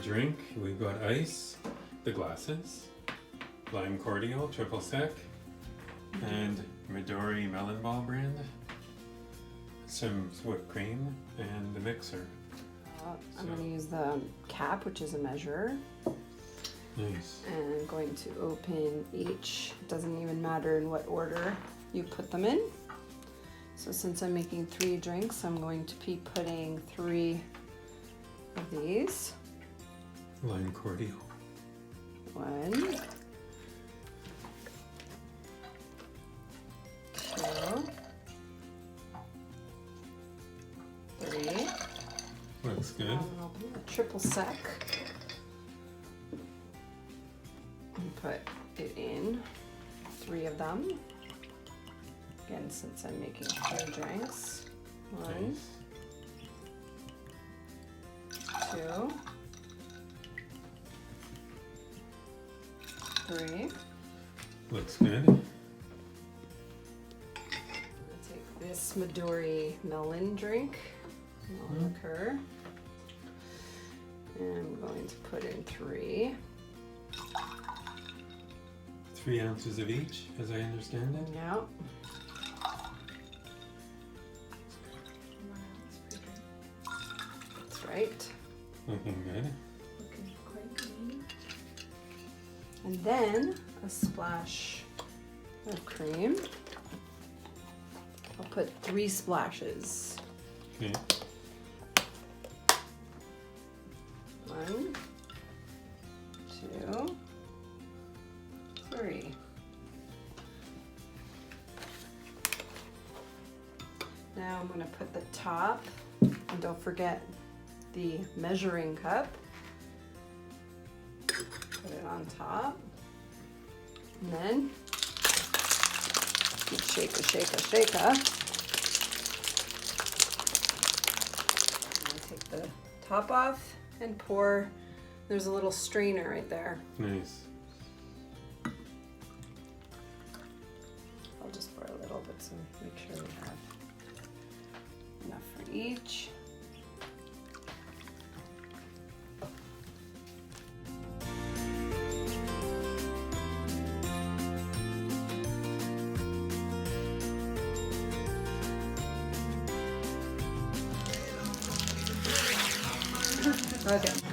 drink, we've got ice, the glasses, lime cordial, triple sec, and Midori melon ball brand, some whipped cream, and the mixer. I'm going to use the cap, which is a measure. Nice. And I'm going to open each. It doesn't even matter in what order you put them in. So since I'm making 3 drinks, I'm going to be putting 3 of these. Lime cordial. 1, 2, 3. Looks good. I'll put a triple sec and put it in 3 of them. Again, since I'm making 3 drinks. 1, Nice. 2, 3. Looks good. I'm gonna take this Midori melon drink, melon liqueur, and I'm going to put in 3. 3 ounces of each, as I understand it. Now, that's right. Looking good. Looking quite clean. And then a splash of cream. I'll put 3 splashes. Okay. 1, 2, 3. Now I'm going to put the top, and don't forget the measuring cup. Put it on top. And then shake, shake. Take the top off and pour. There's a little strainer right there. Nice. I'll just pour a little bit so make sure we have enough for each. Okay.